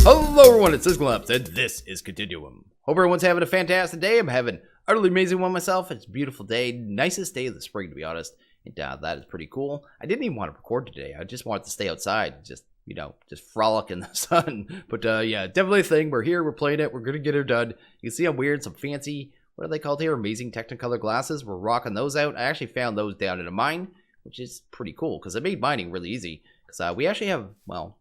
Hello everyone, it's SystemCollapse, and this is Continuum. Hope everyone's having a fantastic day. I'm having an utterly amazing one myself. It's a beautiful day, nicest day of the spring to be honest, and that is pretty cool. I didn't even want to record today. I just wanted to stay outside, just frolic in the sun. But yeah, definitely a thing. We're here, we're playing it, we're gonna get her done. You can see I'm wearing some fancy, what are they called here? Amazing Technicolor glasses. We're rocking those out. I actually found those down in a mine, which is pretty cool because it made mining really easy. Because we actually have, well,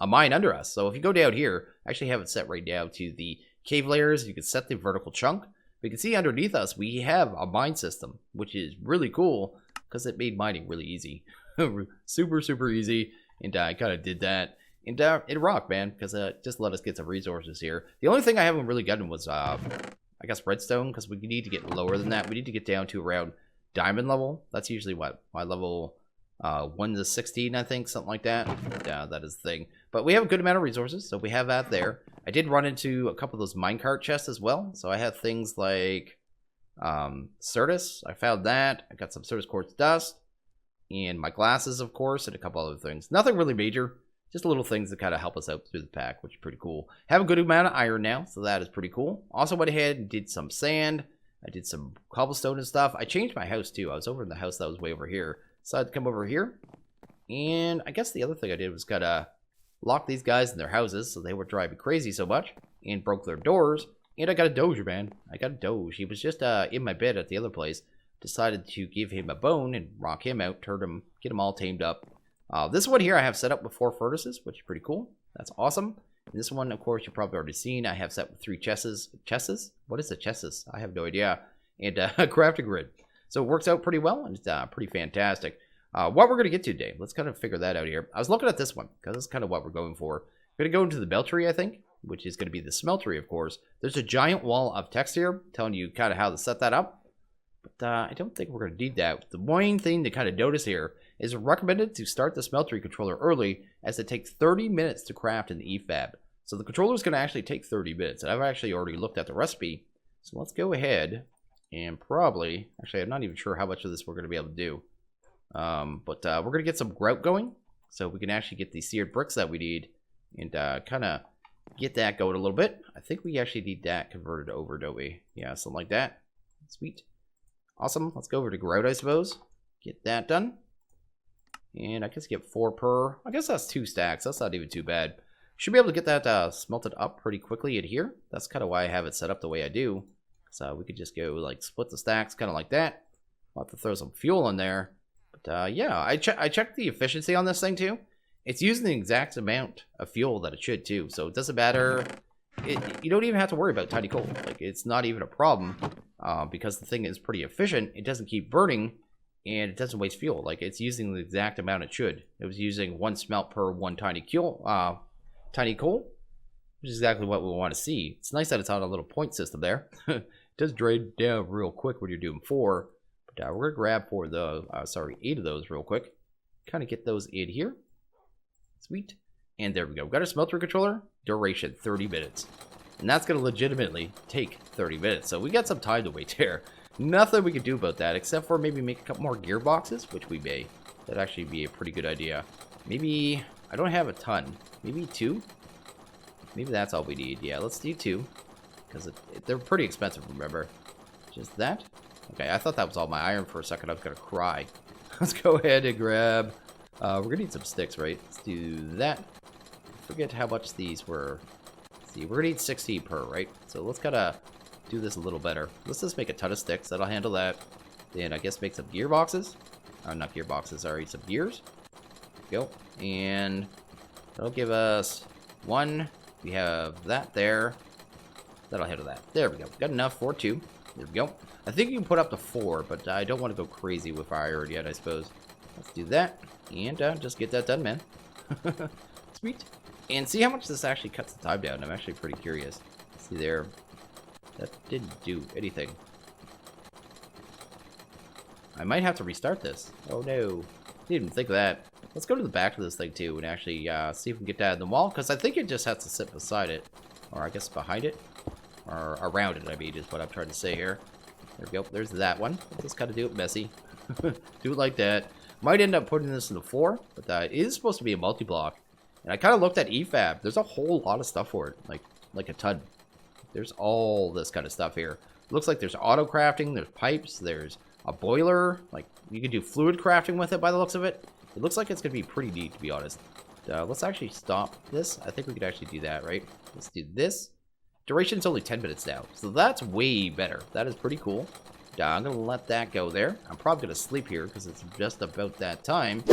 a mine under us. So if you go down here, I actually have it set right down to the cave layers. You can set the vertical chunk. But you can see underneath us, we have a mine system, which is really cool because it made mining really easy. super, super easy. And I kind of did that. And it rocked, man, because just let us get some resources here. The only thing I haven't really gotten was, I guess, redstone, because we need to get lower than that. We need to get down to around diamond level. That's usually what, my level 1 to 16, I think, something like that. Yeah, that is the thing. But we have a good amount of resources, so we have that there. I did run into a couple of those minecart chests as well. So I have things like Certus. I found that. I got some Certus quartz dust. And my glasses, of course, and a couple other things. Nothing really major. Just little things that kind of help us out through the pack, which is pretty cool. Have a good amount of iron now, so that is pretty cool. Also went ahead and did some sand. I did some cobblestone and stuff. I changed my house, too. I was over in the house that was way over here. Decided to come over here. And I guess the other thing I did was gotta lock these guys in their houses so they were driving crazy so much. And broke their doors. And I got a doge, man. I got a doge. He was just in my bed at the other place. Decided to give him a bone and rock him out. Turn him, get him all tamed up. This one here I have set up with 4 furnaces, which is pretty cool. That's awesome. And this one, of course, you've probably already seen. I have set with 3 chesses. Chesses? What is a chesses? I have no idea. And a crafting grid. So it works out pretty well, and it's pretty fantastic. What we're going to get to today, let's kind of figure that out here. I was looking at this one, because that's kind of what we're going for. We're going to go into the Smeltry, I think, which is going to be the Smeltry, of course. There's a giant wall of text here, telling you kind of how to set that up. But I don't think we're going to need that. The main thing to kind of notice here is recommended to start the Smeltry controller early, as it takes 30 minutes to craft in the EFAB. So the controller is going to actually take 30 minutes, and I've actually already looked at the recipe. So let's go ahead and probably, actually I'm not even sure how much of this we're going to be able to do. But we're going to get some grout going, so we can actually get the seared bricks that we need, and kind of get that going a little bit. I think we actually need that converted over, don't we? Yeah, something like that. Sweet. Awesome. Let's go over to grout, I suppose. Get that done. And I guess get 4 per. I guess that's 2 stacks. That's not even too bad. Should be able to get that smelted up pretty quickly in here. That's kind of why I have it set up the way I do. So we could just go like split the stacks kind of like that. I'll have to throw some fuel in there. But yeah, I checked the efficiency on this thing too. It's using the exact amount of fuel that it should too. So it doesn't matter. You don't even have to worry about tiny coal. Like, it's not even a problem. Because the thing is pretty efficient. It doesn't keep burning, and it doesn't waste fuel. Like, it's using the exact amount it should. It was using 1 smelt per 1 tiny coal, which is exactly what we want to see. It's nice that it's on a little point system there. It does drain down real quick when you're doing 4. But we're gonna grab 8 of those real quick. Kind of get those in here. Sweet. And there we go. We've got our smelter controller. Duration 30 minutes. And that's going to legitimately take 30 minutes. So we got some time to wait there. Nothing we can do about that, except for maybe make a couple more gearboxes, which we may. That'd actually be a pretty good idea. Maybe, I don't have a ton. Maybe 2? Maybe that's all we need. Yeah, let's do 2. Because they're pretty expensive, remember. Just that. Okay, I thought that was all my iron for a second. I was going to cry. Let's go ahead and grab. We're going to need some sticks, right? Let's do that. Forget how much these were. See, we're gonna need 16 per, right? So let's gotta do this a little better. Let's just make a ton of sticks. That'll handle that. Then I guess make some gearboxes. Not gearboxes, sorry, some gears. Go. And that'll give us 1. We have that there. That'll handle that. There we go. Got enough for 2. There we go. I think you can put up to 4, but I don't want to go crazy with iron yet, I suppose. Let's do that. And just get that done, man. Sweet. And see how much this actually cuts the time down. I'm actually pretty curious. See there. That didn't do anything. I might have to restart this. Oh no. Didn't even think of that. Let's go to the back of this thing too and actually see if we can get that in the wall. Because I think it just has to sit beside it. Or I guess behind it. Or around it, I mean, is what I'm trying to say here. There we go. There's that one. Let's just kind of do it messy. Do it like that. Might end up putting this in the floor. But it is supposed to be a multi-block. And I kind of looked at EFAB. There's a whole lot of stuff for it, like a ton. There's all this kind of stuff here. Looks like there's auto crafting, there's pipes, there's a boiler. Like, you can do fluid crafting with it by the looks of it. It looks like it's going to be pretty neat, to be honest. Let's actually stop this. I think we could actually do that, right? Let's do this. Duration's only 10 minutes now, so that's way better. That is pretty cool. I'm going to let that go there. I'm probably going to sleep here because it's just about that time.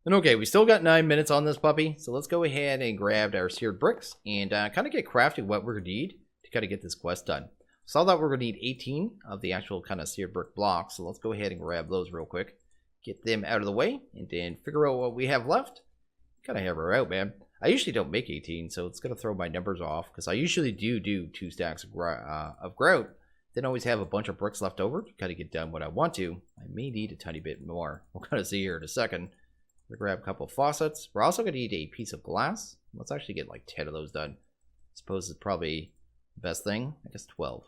And okay, we still got 9 minutes on this puppy, so let's go ahead and grab our Seared Bricks and kind of get crafting what we're going to need to kind of get this quest done. Saw that we're going to need 18 of the actual kind of Seared Brick blocks, so let's go ahead and grab those real quick. Get them out of the way, and then figure out what we have left. Kind of have her out, man. I usually don't make 18, so it's going to throw my numbers off, because I usually do 2 stacks of grout. Then always have a bunch of bricks left over to kind of get done what I want to. I may need a tiny bit more. We'll kind of see here in a second. We'll grab a couple of faucets. We're also going to need a piece of glass. Let's actually get like 10 of those done. I suppose it's probably the best thing. I guess 12.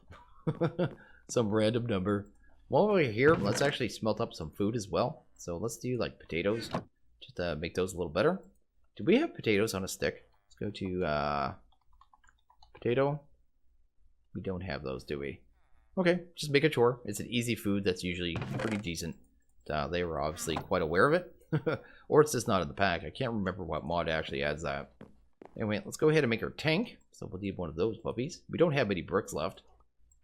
Some random number. While we're here, let's actually smelt up some food as well. So let's do like potatoes. Just to make those a little better. Do we have potatoes on a stick? Let's go to potato. We don't have those, do we? Okay, just make a chore. It's an easy food that's usually pretty decent. They were obviously quite aware of it. Or it's just not in the pack. I can't remember what mod actually adds that. Anyway, let's go ahead and make our tank. So we'll need one of those puppies. We don't have any bricks left.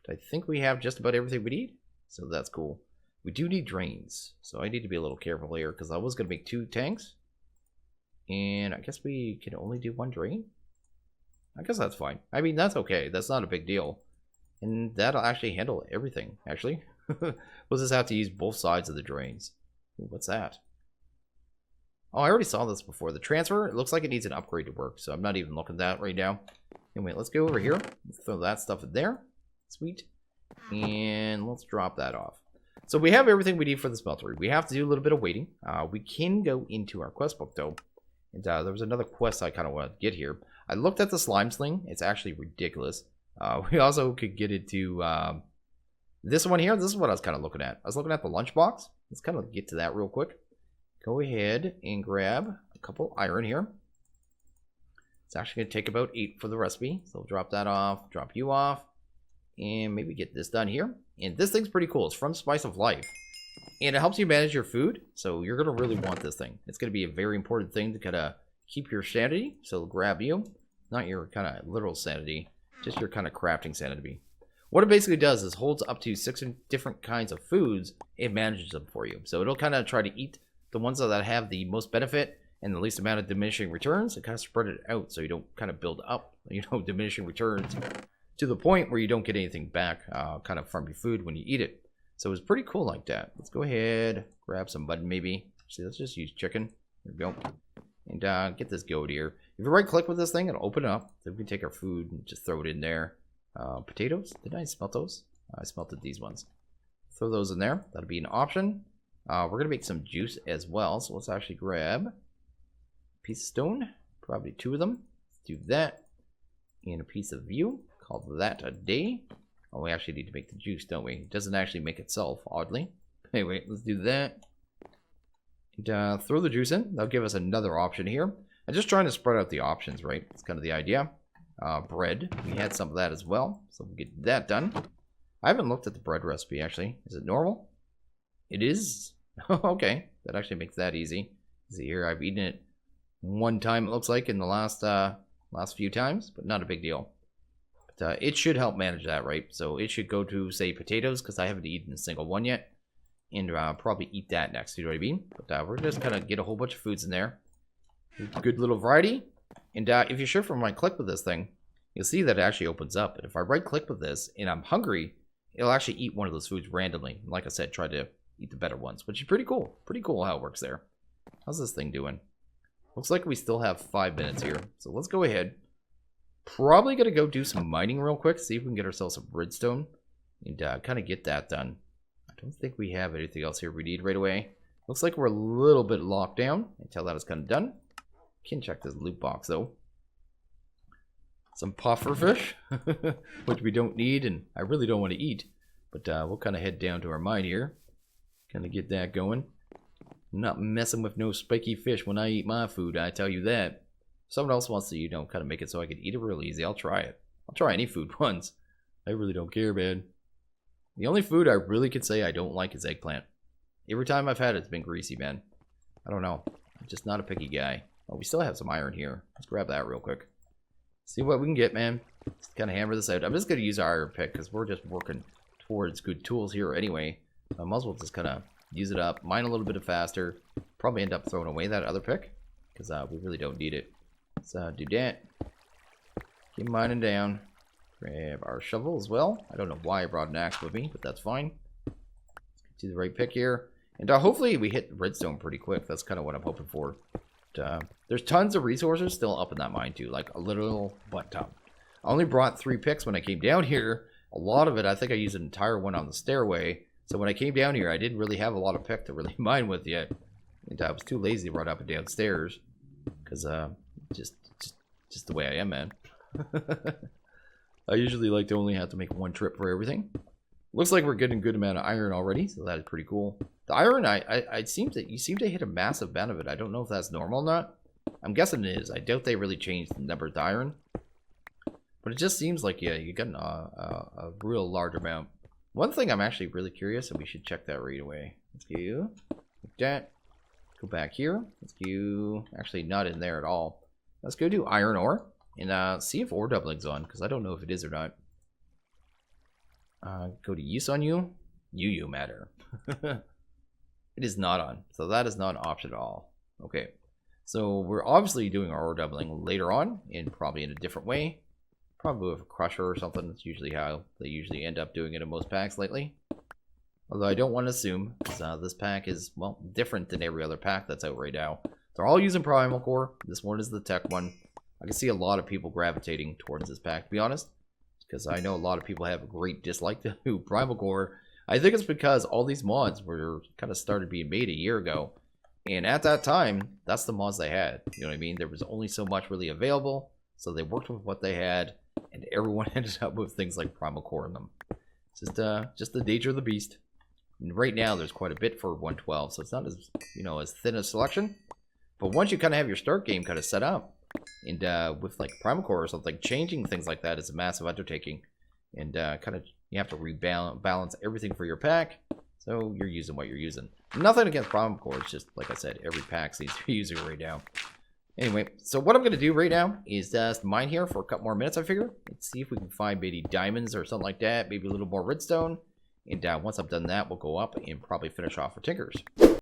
But I think we have just about everything we need. So that's cool. We do need drains. So I need to be a little careful here because I was going to make 2 tanks. And I guess we can only do 1 drain. I guess that's fine. I mean, that's okay. That's not a big deal. And that'll actually handle everything, actually. We'll just have to use both sides of the drains. Ooh, what's that? Oh, I already saw this before. The transfer, it looks like it needs an upgrade to work, so I'm not even looking at that right now. Anyway, let's go over here. Let's throw that stuff in there. Sweet. And let's drop that off. So we have everything we need for the smeltery. We have to do a little bit of waiting. We can go into our quest book, though. And there was another quest I kind of want to get here. I looked at the slime sling. It's actually ridiculous. We also could get into this one here. This is what I was kind of looking at. I was looking at the lunchbox. Let's kind of get to that real quick. Go ahead and grab a couple iron here. It's actually going to take about 8 for the recipe. So we'll drop that off, drop you off, and maybe get this done here. And this thing's pretty cool. It's from Spice of Life. And it helps you manage your food. So you're going to really want this thing. It's going to be a very important thing to kind of keep your sanity. So it'll grab you. Not your kind of literal sanity. Just your kind of crafting sanity. What it basically does is holds up to 6 different kinds of foods. It manages them for you. So it'll kind of try to eat the ones that have the most benefit and the least amount of diminishing returns. It kind of spread it out so you don't kind of build up, diminishing returns to the point where you don't get anything back kind of from your food when you eat it. So it's pretty cool like that. Let's go ahead, grab some mutton maybe. Actually, let's just use chicken. There we go. And get this goat here. If you right click with this thing, it'll open up. So we can take our food and just throw it in there. Potatoes, did I smelt those? I smelted these ones. Throw those in there. That'll be an option. We're going to make some juice as well. So let's actually grab a piece of stone. Probably 2 of them. Let's do that. And a piece of view. Call that a day. Oh, we actually need to make the juice, don't we? It doesn't actually make itself, oddly. Anyway, let's do that. And, throw the juice in. That'll give us another option here. I'm just trying to spread out the options, right? That's kind of the idea. Bread. We had some of that as well. So we'll get that done. I haven't looked at the bread recipe, actually. Is it normal? It is. Okay. That actually makes that easy. See here, I've eaten it 1 time, it looks like, in the last few times. But not a big deal. But it should help manage that, right? So it should go to, say, potatoes, because I haven't eaten a single one yet. And probably eat that next, you know what I mean? But we're just kind of get a whole bunch of foods in there. Good little variety. And if you shift from right click with this thing, you'll see that it actually opens up. And if I right click with this and I'm hungry, it'll actually eat one of those foods randomly. Like I said, try to eat the better ones, which is pretty cool. Pretty cool how it works there. How's this thing doing? Looks like we still have 5 minutes here. So let's go ahead. Probably going to go do some mining real quick. See if we can get ourselves some redstone. And kind of get that done. I don't think we have anything else here we need right away. Looks like we're a little bit locked down until that is kind of done. Can check this loot box though. Some puffer fish, which we don't need and I really don't want to eat. But we'll kind of head down to our mine here. Kind of get that going. I'm not messing with no spiky fish when I eat my food, I tell you that. If someone else wants to, you know, kind of make it so I can eat it real easy, I'll try it. I'll try any food once. I really don't care, man. The only food I really can say I don't like is eggplant. Every time I've had it, it's been greasy, man. I don't know. I'm just not a picky guy. Oh, we still have some iron here. Let's grab that real quick. See what we can get, man. Let's kind of hammer this out. I'm just going to use our iron pick because we're just working towards good tools here anyway. I might as well just kind of use it up, mine a little bit faster. Probably end up throwing away that other pick because we really don't need it. Let's do that. Keep mining down. Grab our shovel as well. I don't know why I brought an axe with me, but that's fine. Do the right pick here. And hopefully we hit redstone pretty quick. That's kind of what I'm hoping for. But, there's tons of resources still up in that mine too. Like a little butt ton. I only brought 3 picks when I came down here. A lot of it, I think I used an entire one on the stairway. So when I came down here, I didn't really have a lot of pick to really mine with yet. And I was too lazy to run up and down stairs. Because just the way I am, man. I usually like to only have to make one trip for everything. Looks like we're getting a good amount of iron already, so that is pretty cool. The iron, you seem to hit a massive amount of it. I don't know if that's normal or not. I'm guessing it is. I doubt they really changed the number of iron. But it just seems like, yeah, you got a real large amount. One thing I'm actually really curious, and we should check that right away. Let's go like that. Go back here. Let's go, actually not in there at all. Let's go do iron ore and see if ore doubling's on, because I don't know if it is or not. Go to use on you. You matter. It is not on, so that is not an option at all. Okay, so we're obviously doing our ore doubling later on, and probably in a different way. Probably with a crusher or something. That's usually how they usually end up doing it in most packs lately. Although I don't want to assume, because this pack is, well, different than every other pack that's out right now. They're all using primal core. This one is the tech one. I can see a lot of people gravitating towards this pack, to be honest. Because I know a lot of people have a great dislike to primal core. I think it's because all these mods were kind of started being made a year ago. And at that time, that's the mods they had. You know what I mean? There was only so much really available. So they worked with what they had. And everyone ended up with things like primal core in them. It's just the nature of the beast. And right now, there's quite a bit for 112. So it's not as, you know, as thin a selection. But once you kind of have your start game kind of set up. And with like primal core or something, changing things like that is a massive undertaking. And kind of you have to rebalance everything for your pack. So you're using what you're using. Nothing against primal core. It's just, like I said, every pack seems to be using it right now. Anyway, so what I'm going to do right now is just mine here for a couple more minutes, I figure. Let's see if we can find maybe diamonds or something like that. Maybe a little more redstone. And once I've done that, we'll go up and probably finish off our tinkers.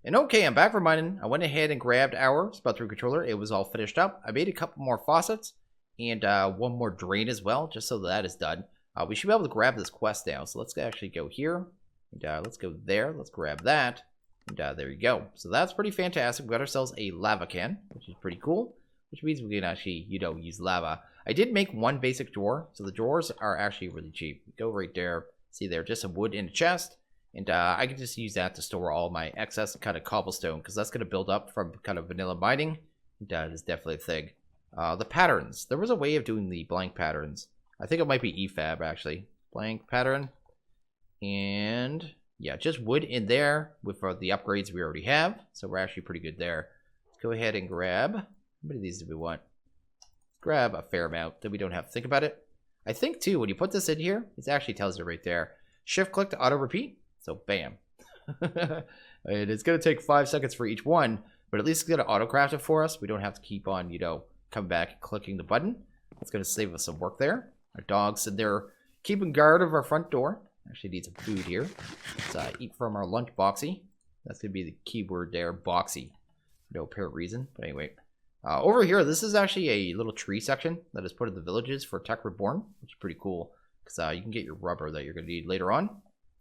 And okay, I'm back from mining. I went ahead and grabbed our Smeltry controller. It was all finished up. I made a couple more faucets and one more drain as well, just so that is done. We should be able to grab this quest now. So let's actually go here. And let's go there. Let's grab that. And there you go. So that's pretty fantastic. We got ourselves a lava can, which is pretty cool. Which means we can actually, you know, use lava. I did make one basic drawer. So the drawers are actually really cheap. Go right there. See there, just some wood in a chest. And I can just use that to store all my excess kind of cobblestone. Because that's going to build up from kind of vanilla mining. And that is definitely a thing. The patterns. There was a way of doing the blank patterns. I think it might be EFAB actually. Blank pattern. And yeah, just wood in there with the upgrades we already have. So we're actually pretty good there. Let's go ahead and grab. How many of these do we want? Grab a fair amount. Then we don't have to think about it. I think too, when you put this in here, it actually tells you right there. Shift click to auto repeat. So bam. And it's going to take 5 seconds for each one. But at least it's going to auto craft it for us. We don't have to keep on, you know, coming back and clicking the button. It's going to save us some work there. Our dog's sitting there keeping guard of our front door. Actually need some food here. Let's eat from our lunch boxy. That's going to be the keyword there, boxy. No apparent reason, but anyway. Over here, this is actually a little tree section that is put in the villages for Tech Reborn, which is pretty cool. Because you can get your rubber that you're going to need later on.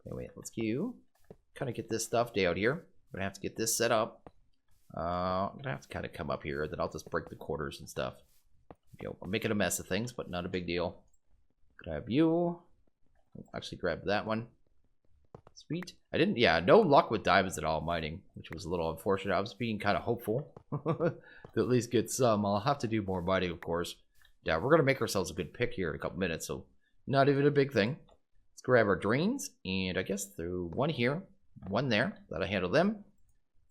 Anyway, let's kind of get this stuff down here. I'm going to have to get this set up. I'm going to have to kind of come up here, then I'll just break the quarters and stuff. You know, I'm making a mess of things, but not a big deal. Grab you. Actually grab that one. Sweet. I didn't, yeah, no luck with diamonds at all mining, which was a little unfortunate. I was being kind of hopeful to at least get some. I'll have to do more mining, of course. Yeah, we're going to make ourselves a good pick here in a couple minutes, so not even a big thing. Let's grab our drains, and I guess through one here, one there. That'll handle them.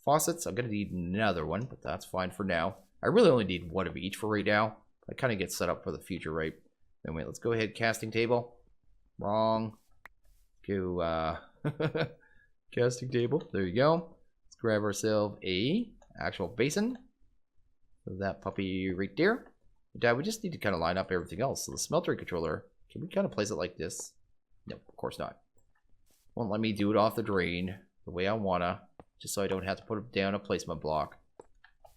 Faucets, I'm going to need another one, but that's fine for now. I really only need one of each for right now. I kind of get set up for the future, right? Anyway, let's go ahead. Casting table. Wrong. Go, casting table. There you go. Let's grab ourselves a actual basin. Put that puppy right there. Dad, we just need to kind of line up everything else. So the smeltery controller, can we kind of place it like this? Nope, of course not. Won't let me do it off the drain the way I wanna, just so I don't have to put down a placement block.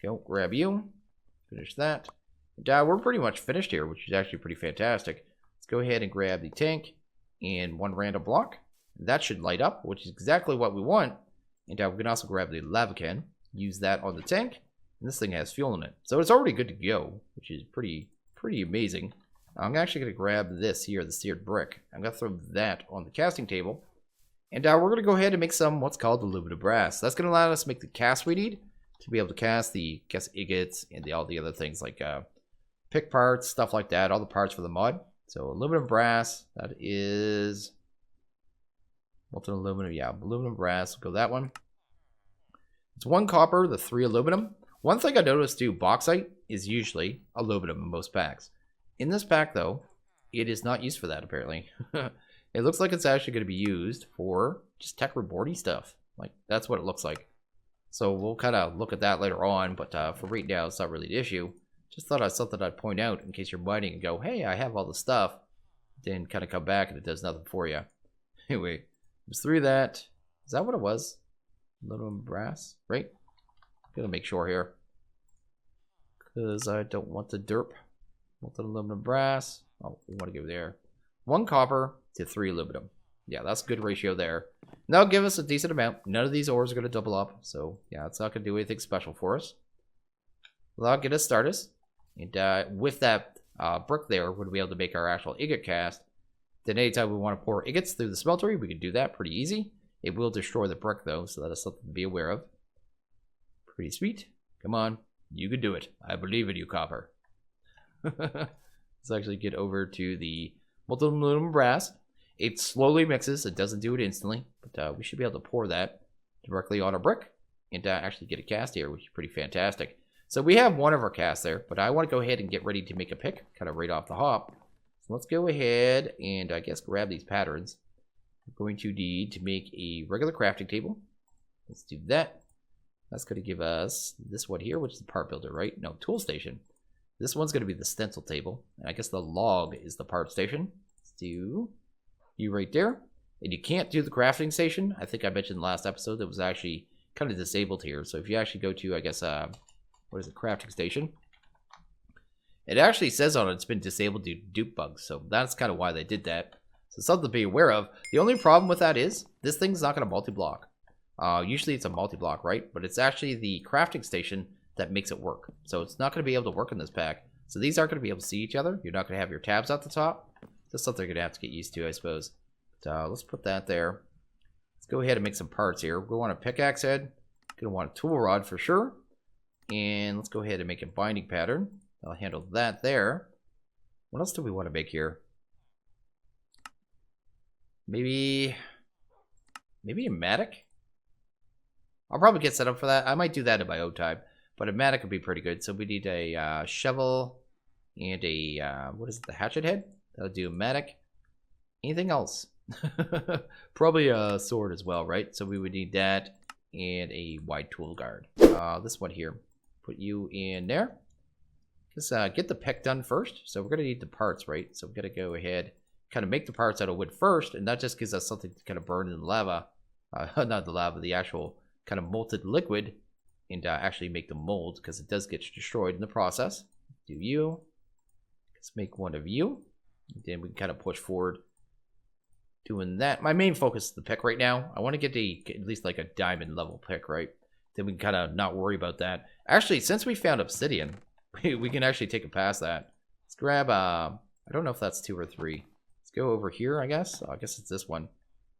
Go, grab you. Finish that. And we're pretty much finished here, which is actually pretty fantastic. Let's go ahead and grab the tank and one random block. That should light up, which is exactly what we want. And we can also grab the lava can, use that on the tank, and this thing has fuel in it. So it's already good to go, which is pretty amazing. I'm actually going to grab this here, the seared brick. I'm going to throw that on the casting table. And we're going to go ahead and make some what's called aluminum brass. That's going to allow us to make the cast we need to be able to cast the ingots and all the other things like pick parts, stuff like that, all the parts for the mod. So aluminum brass, that is molten aluminum. Yeah, aluminum brass. We'll go that one. It's 1 copper, the 3 aluminum. One thing I noticed too, bauxite is usually aluminum in most packs. In this pack though, it is not used for that apparently. It looks like it's actually going to be used for just tech reboarding stuff. Like, that's what it looks like. So we'll kind of look at that later on, but for right now, it's not really the issue. Just thought it's something I'd point out in case you're mining and go, hey, I have all the stuff. Then kind of come back and it does nothing for you. Anyway, there's 3 of that. Is that what it was? Aluminum brass, right? Gonna make sure here. Because I don't want the derp. Want the aluminum brass. Oh, we want to go there. 1 copper to 3 aluminum. Yeah, that's a good ratio there. And that'll give us a decent amount. None of these ores are going to double up. So, yeah, it's not going to do anything special for us. That'll get us started. And with that brick there, we'll be able to make our actual ingot cast. Then anytime we want to pour ingots through the smeltery, we can do that pretty easy. It will destroy the brick, though, so that is something to be aware of. Pretty sweet. Come on. You can do it. I believe in you, copper. Let's actually get over to the molten aluminum brass. It slowly mixes. It doesn't do it instantly, but we should be able to pour that directly on our brick and actually get a cast here, which is pretty fantastic. So we have one of our casts there, but I want to go ahead and get ready to make a pick, kind of right off the hop. So let's go ahead and I guess grab these patterns. We're going to need to make a regular crafting table. Let's do that. That's going to give us this one here, which is the part builder, right? No, tool station. This one's going to be the stencil table. And I guess the log is the part station. Let's do you right there. And you can't do the crafting station. I think I mentioned in the last episode that was actually kind of disabled here. So if you actually go to, I guess, what is it, crafting station? It actually says on it it's been disabled due to dupe bugs. So that's kind of why they did that. So something to be aware of. The only problem with that is this thing's not going to multi-block. Usually it's a multi-block, right? But it's actually the crafting station that makes it work. So it's not going to be able to work in this pack. So these aren't going to be able to see each other. You're not going to have your tabs at the top. That's something you're going to have to get used to, I suppose. But, let's put that there. Let's go ahead and make some parts here. We're going to want a pickaxe head. Going to want a tool rod for sure. And let's go ahead and make a binding pattern. I'll handle that there. What else do we want to make here? Maybe a mattock? I'll probably get set up for that. I might do that in my own time. But a mattock would be pretty good. So we need a shovel and a, what is it, the hatchet head? That'll do a mattock. Anything else? Probably a sword as well, right? So we would need that and a wide tool guard. This one here. Put you in there. Just get the pick done first. So we're going to need the parts, right? So we're going to go ahead, kind of make the parts out of wood first. And that just gives us something to kind of burn in the lava. Not the lava, the actual kind of molten liquid. And actually make the mold, because it does get destroyed in the process. Do you. Let's make one of you. And then we can kind of push forward doing that. My main focus is the pick right now. I want to get at least like a diamond level pick, right? Then we can kind of not worry about that. Actually, since we found obsidian, we can actually take it past that. Let's grab, I don't know if that's 2 or 3. Let's go over here, I guess. I guess it's this one.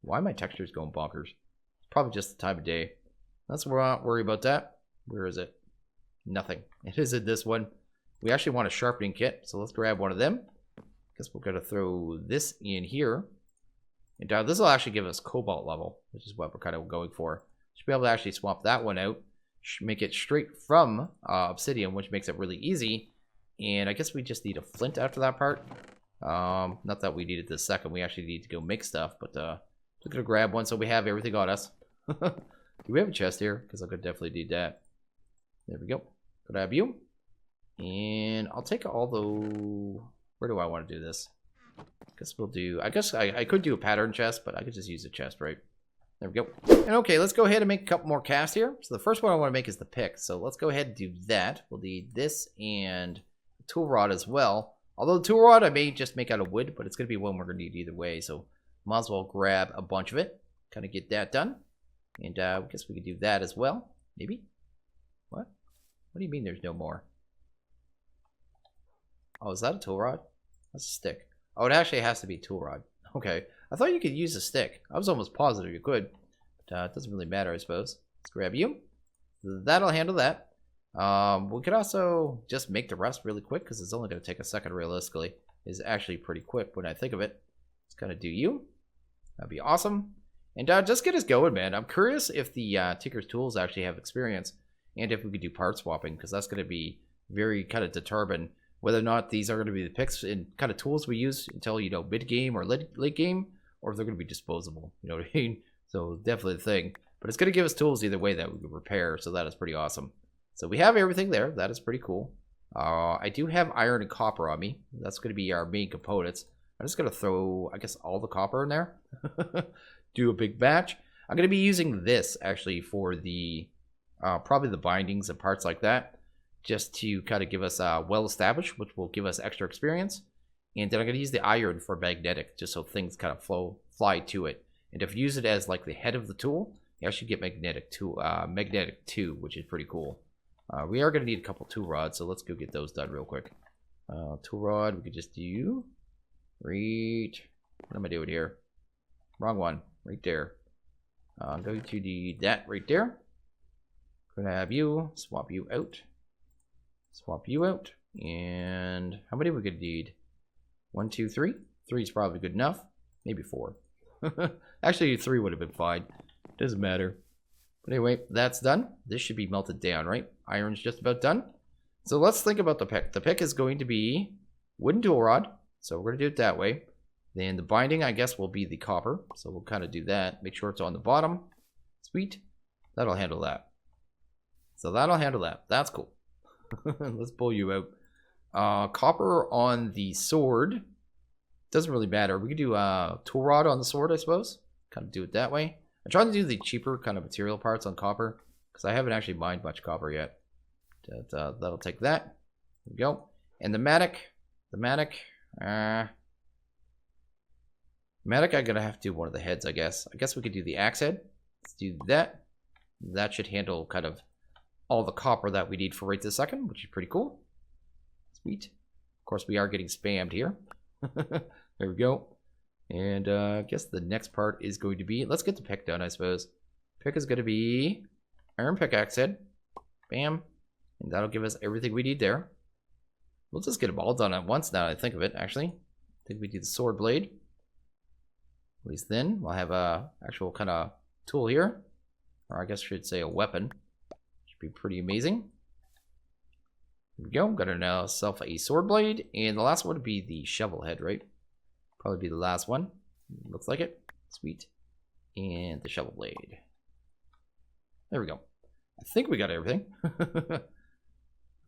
Why are my textures going bonkers? It's probably just the time of day. Let's not worry about that. Where is it? Nothing. It is in this one. We actually want a sharpening kit, so let's grab one of them. Guess we're going to throw this in here. And this will actually give us cobalt level, which is what we're kind of going for. Should be able to actually swap that one out. make it straight from obsidian, which makes it really easy. And I guess we just need a flint after that part. Not that we needed this second. We actually need to go make stuff, but just gonna grab one so we have everything on us. Do we have a chest here? Because I could definitely need that. There we go. Grab you. And I'll take all the... Where do I want to do this? I guess I could do a pattern chest, but I could just use a chest, right? There we go. And okay, let's go ahead and make a couple more casts here. So the first one I want to make is the pick. So let's go ahead and do that. We'll need this and a tool rod as well. Although the tool rod I may just make out of wood, but it's going to be one we're going to need either way. So might as well grab a bunch of it. Kind of get that done. And I guess we could do that as well. Maybe? What? What do you mean there's no more? Oh, is that a tool rod? That's a stick. Oh, it actually has to be a tool rod. Okay. I thought you could use a stick. I was almost positive you could. But it doesn't really matter, I suppose. Let's grab you. That'll handle that. We could also just make the rest really quick because it's only going to take a second realistically. It's actually pretty quick when I think of it. Let's kind of do you. That'd be awesome. And just get us going, man. I'm curious if the Tinker's Tools actually have experience and if we could do part swapping, because that's going to be very kind of determine whether or not these are going to be the picks and kind of tools we use until, you know, mid game or late game, or if they're going to be disposable. You know what I mean? So definitely the thing. But it's going to give us tools either way that we can repair, so that is pretty awesome. So we have everything there. That is pretty cool. I do have iron and copper on me. That's going to be our main components. I'm just going to throw, I guess, all the copper in there. Do a big batch. I'm going to be using this actually for the probably the bindings and parts like that, just to kind of give us well established, which will give us extra experience. And then I'm going to use the iron for magnetic, just so things kind of fly to it. And if you use it as like the head of the tool, you actually get magnetic too, which is pretty cool. We are going to need a couple tool rods, so let's go get those done real quick. Tool rod, we could just do right. What am I doing here? Wrong one. Right there. I'm going to need that right there. Gonna have you, swap you out. Swap you out. And how many we could need? 1, 2, 3. 3 is probably good enough. Maybe 4. Actually, 3 would have been fine. Doesn't matter. But anyway, that's done. This should be melted down, right? Iron's just about done. So let's think about the pick. The pick is going to be wooden tool rod. So we're going to do it that way. Then the binding, I guess, will be the copper. So we'll kind of do that. Make sure it's on the bottom. Sweet. That'll handle that. So that'll handle that. That's cool. Let's pull you out. Copper on the sword. Doesn't really matter. We could do tool rod on the sword, I suppose. Kind of do it that way. I'm trying to do the cheaper kind of material parts on copper, because I haven't actually mined much copper yet. That'll take that. There we go. And the matic. Matic, I'm gonna have to do one of the heads, I guess. I guess we could do the axe head. Let's do that. That should handle kind of all the copper that we need for right this second, which is pretty cool. Sweet. Of course, we are getting spammed here. There we go. And I guess the next part is going to be, let's get the pick done, I suppose. Pick is going to be iron pickaxe head. Bam. And that'll give us everything we need there. We'll just get them all done at once now that I think of it, actually. I think we do the sword blade. At least then we'll have a actual kind of tool here. Or I guess I should say a weapon. Should be pretty amazing. Here we go. Got ourselves a sword blade. And the last one would be the shovel head, right? Probably be the last one. Looks like it. Sweet. And the shovel blade. There we go. I think we got everything. I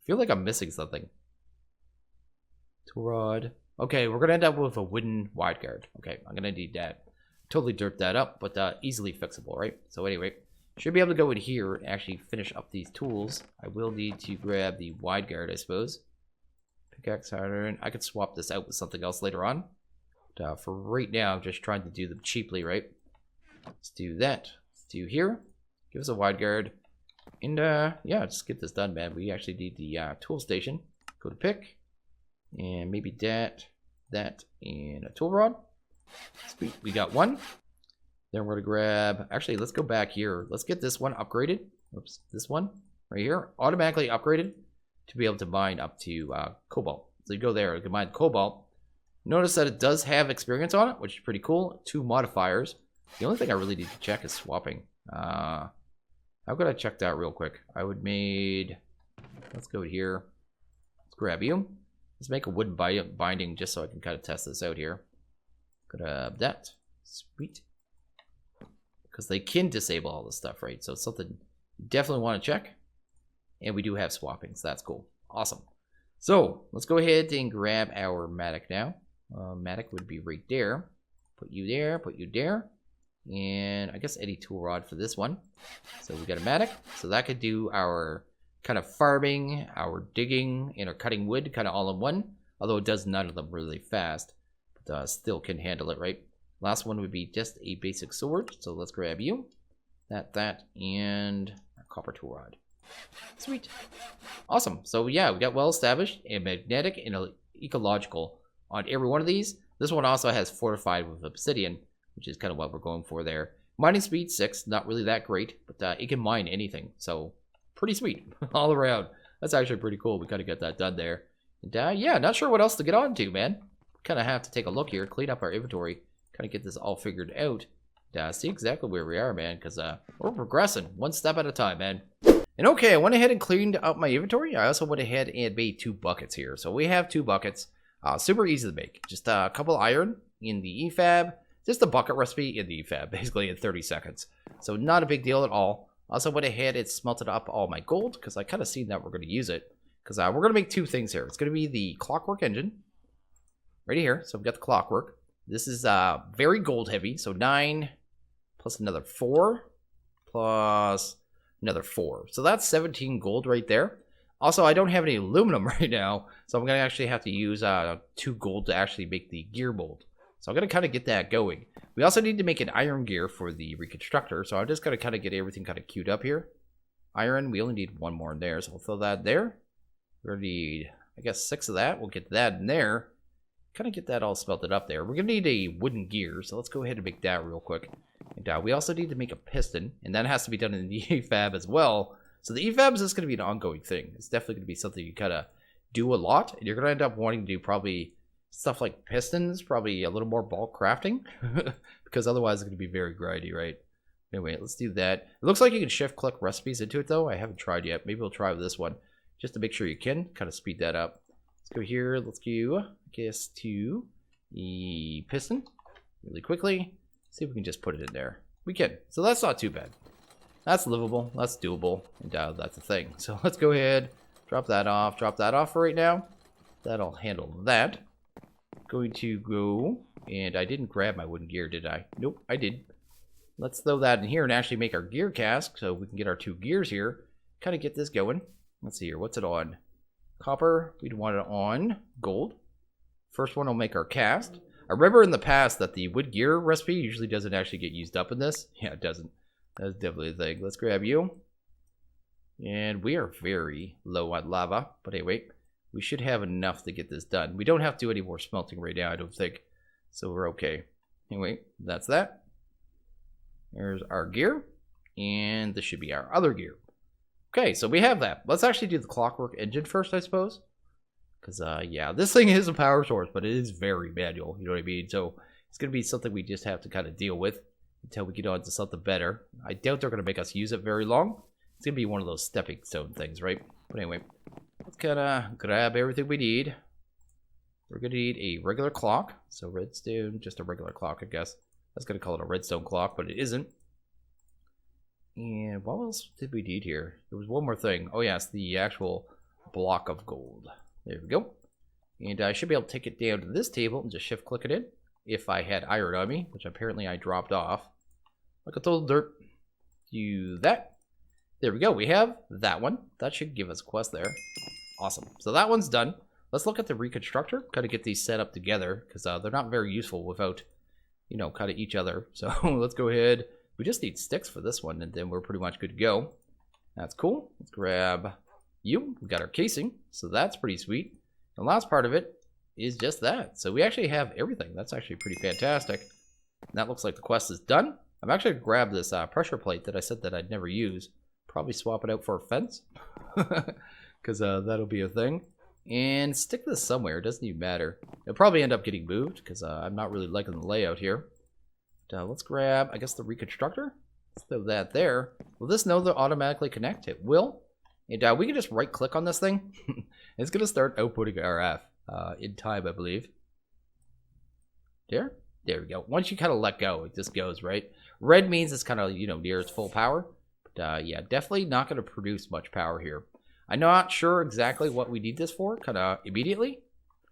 feel like I'm missing something. Tool rod. Okay, we're going to end up with a wooden wide guard. Okay, I'm going to need that. Totally dirt that up, but easily fixable, right? So anyway, should be able to go in here and actually finish up these tools. I will need to grab the wide guard, I suppose. Pickaxe iron. I could swap this out with something else later on. But for right now, I'm just trying to do them cheaply, right? Let's do that. Let's do here. Give us a wide guard. And yeah, just get this done, man. We actually need the tool station. Go to pick. And maybe that, and a tool rod. Sweet, we got one. Then we're gonna grab, actually, let's go back here. Let's get this one upgraded. Oops, this one right here, automatically upgraded to be able to mine up to cobalt. So you go there, you can mine cobalt. Notice that it does have experience on it, which is pretty cool. 2 modifiers. The only thing I really need to check is swapping. How How could I check that real quick? I would made, let's go here. Let's grab you. Let's make a wooden binding just so I can kind of test this out here. Grab that. Sweet. Because they can disable all this stuff, right? So it's something you definitely want to check. And we do have swapping, so that's cool. Awesome. So let's go ahead and grab our mattock now. Mattock would be right there. Put you there, put you there. And I guess any tool rod for this one. So we got a mattock. So that could do our kind of farming, our digging, and our cutting wood kind of all in one. Although it does none of them really fast. But still can handle it, right? Last one would be just a basic sword. So let's grab you. That, and our copper tool rod. Sweet. Awesome. So yeah, we got well established and magnetic and ecological on every one of these. This one also has fortified with obsidian, which is kind of what we're going for there. Mining speed 6, not really that great, but it can mine anything. So pretty sweet all around. That's actually pretty cool. We kind of got that done there. And yeah, not sure what else to get on to, man. Kind of have to take a look here, clean up our inventory, kind of get this all figured out. See exactly where we are, man, because we're progressing one step at a time, man. And okay, I went ahead and cleaned up my inventory. I also went ahead and made 2 buckets here. So we have 2 buckets. Super easy to make. Just a couple iron in the EFAB. Just a bucket recipe in the EFAB, basically in 30 seconds. So not a big deal at all. Also went ahead and smelted up all my gold because I kind of seen that we're going to use it. Because we're going to make 2 things here. It's going to be the Clockwork Engine. Right here. So we've got the Clockwork. This is very gold heavy. So 9 plus another 4 plus another 4. So that's 17 gold right there. Also, I don't have any aluminum right now, so I'm going to actually have to use 2 gold to actually make the gear mold. So I'm going to kind of get that going. We also need to make an iron gear for the Reconstructor, so I'm just going to kind of get everything kind of queued up here. Iron, we only need 1 more in there, so we'll throw that there. We're going to need, I guess, 6 of that. We'll get that in there. Kind of get that all smelted up there. We're going to need a wooden gear, so let's go ahead and make that real quick. And we also need to make a piston, and that has to be done in the EFAB as well. So the EFAB is just going to be an ongoing thing. It's definitely going to be something you kind of do a lot, and you're going to end up wanting to do probably stuff like pistons, probably a little more bulk crafting, because otherwise it's going to be very grindy, right? Anyway, let's do that. It looks like you can shift-click recipes into it, though. I haven't tried yet. Maybe we'll try with this one, just to make sure you can kind of speed that up. Let's go here. Let's go, I guess, to the piston really quickly. See if we can just put it in there. We can. So that's not too bad. That's livable. That's doable. And that's a thing. So let's go ahead. Drop that off. Drop that off for right now. That'll handle that. Going to go. And I didn't grab my wooden gear, did I? Nope, I did. Let's throw that in here and actually make our gear cask. So we can get our 2 gears here. Kind of get this going. Let's see here. What's it on? Copper. We'd want it on gold. First one will make our cast. I remember in the past that the wood gear recipe usually doesn't actually get used up in this. Yeah, it doesn't. That's definitely a thing. Let's grab you. And we are very low on lava. But anyway, we should have enough to get this done. We don't have to do any more smelting right now, I don't think. So we're okay. Anyway, that's that. There's our gear. And this should be our other gear. Okay, so we have that. Let's actually do the Clockwork Engine first, I suppose. Because, yeah, this thing is a power source, but it is very manual. You know what I mean? So it's going to be something we just have to kind of deal with until we get on to something better. I doubt they're going to make us use it very long. It's going to be one of those stepping stone things, right? But anyway, let's kind of grab everything we need. We're going to need a regular clock. So redstone, just a regular clock, I guess. I was going to call it a redstone clock, but it isn't. And what else did we need here? There was one more thing. Oh, yes, the actual block of gold. There we go. And I should be able to take it down to this table and just shift click it in. If I had iron on me, which apparently I dropped off. Look at the little dirt. Do that. There we go. We have that one. That should give us a quest there. Awesome. So that one's done. Let's look at the Reconstructor. Kind of get these set up together because they're not very useful without, you know, kind of each other. So let's go ahead. We just need sticks for this one and then we're pretty much good to go. That's cool. Let's grab you. We got our casing. So that's pretty sweet. The last part of it is just that. So we actually have everything. That's actually pretty fantastic. And that looks like the quest is done. I'm actually going to grab this pressure plate that I said that I'd never use. Probably swap it out for a fence. Because that'll be a thing. And stick this somewhere. It doesn't even matter. It'll probably end up getting moved. Because I'm not really liking the layout here. But, let's grab, I guess, the Reconstructor. Let's throw that there. Will this node automatically connect? It will. And we can just right click on this thing. It's going to start outputting RF in time, I believe. There we go. Once you kind of let go, it just goes, right? Red means it's kind of, near its full power. But yeah, definitely not going to produce much power here. I'm not sure exactly what we need this for, kind of immediately.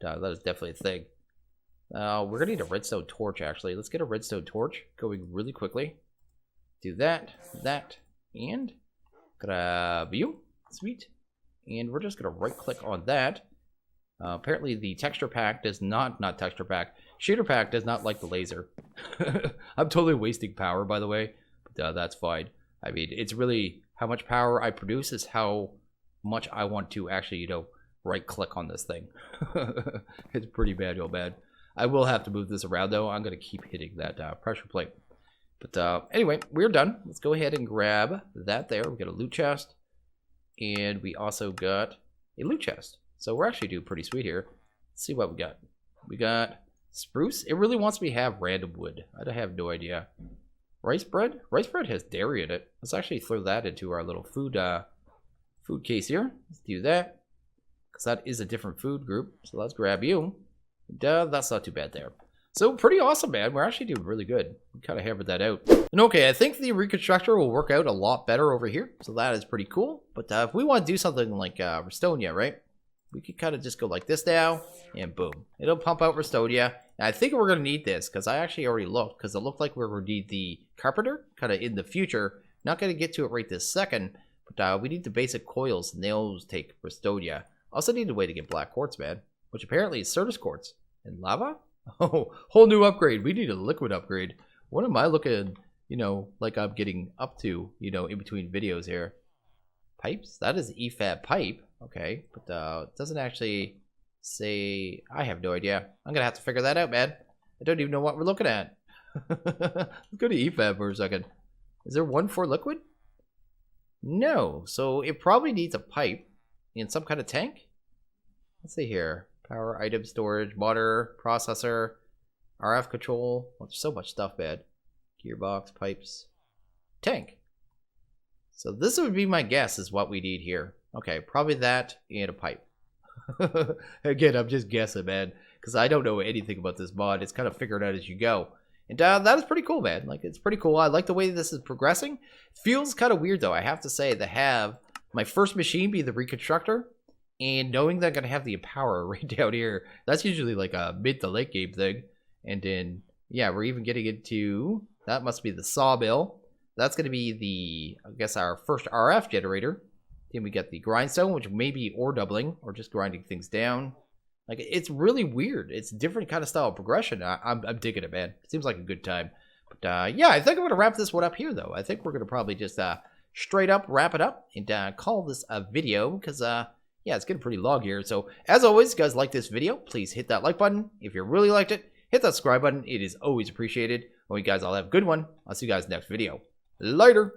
But, that is definitely a thing. We're going to need a redstone torch, actually. Let's get a redstone torch going really quickly. Do that, and grab you. Sweet. And we're just going to right click on that. Apparently the texture pack does not texture pack. Shader pack does not like the laser. I'm totally wasting power, by the way. But that's fine. I mean, it's really how much power I produce is how much I want to actually, right click on this thing. It's pretty manual, man. I will have to move this around, though. I'm going to keep hitting that pressure plate. But anyway, we're done. Let's go ahead and grab that there. We got a loot chest. And we also got a loot chest. So we're actually doing pretty sweet here. Let's see what we got. We got spruce. It really wants me to have random wood. I have no idea. Rice bread. Rice bread has dairy in it. Let's actually throw that into our little food case here. Let's do that. Because that is a different food group. So let's grab you. That's not too bad there. So pretty awesome, man. We're actually doing really good. We kind of hammered that out. And okay, I think the Reconstructor will work out a lot better over here. So that is pretty cool. But if we want to do something like Restonia, right? We could kind of just go like this now, and boom. It'll pump out Restonia. And I think we're going to need this, because I actually already looked, because it looked like we were going to need the Carpenter, kind of in the future. Not going to get to it right this second, but we need the basic coils, and those take Restonia. Also need a way to get black quartz, man, which apparently is Certus quartz. And lava? Oh, whole new upgrade. We need a liquid upgrade. What am I looking, like I'm getting up to, in between videos here? Pipes? That is EFAB pipe. Okay, but it doesn't actually say. I have no idea. I'm going to have to figure that out, man. I don't even know what we're looking at. Let's go to EFAB for a second. Is there one for liquid? No. So it probably needs a pipe in some kind of tank. Let's see here. Power, item storage, water, processor, RF control. Well, there's so much stuff, man. Gearbox, pipes, tank. So this would be my guess is what we need here. Okay, probably that and a pipe. Again, I'm just guessing, man, because I don't know anything about this mod. It's kind of figured out as you go. And that is pretty cool, man. Like, it's pretty cool. I like the way this is progressing. Feels kind of weird, though, I have to say, to have my first machine be the Reconstructor. And knowing that I'm going to have the power right down here, that's usually like a mid to late game thing. And then, yeah, we're even getting into, that must be the sawmill. That's going to be the, I guess, our first RF generator. Then we get the grindstone, which may be ore doubling or just grinding things down. Like, it's really weird. It's a different kind of style of progression. I'm digging it, man. It seems like a good time. But yeah, I think I'm going to wrap this one up here, though. I think we're going to probably just straight up wrap it up and call this a video because, yeah, it's getting pretty long here. So, as always, if you guys like this video, please hit that like button. If you really liked it, hit that subscribe button. It is always appreciated. Well, you guys all have a good one. I'll see you guys next video. Later.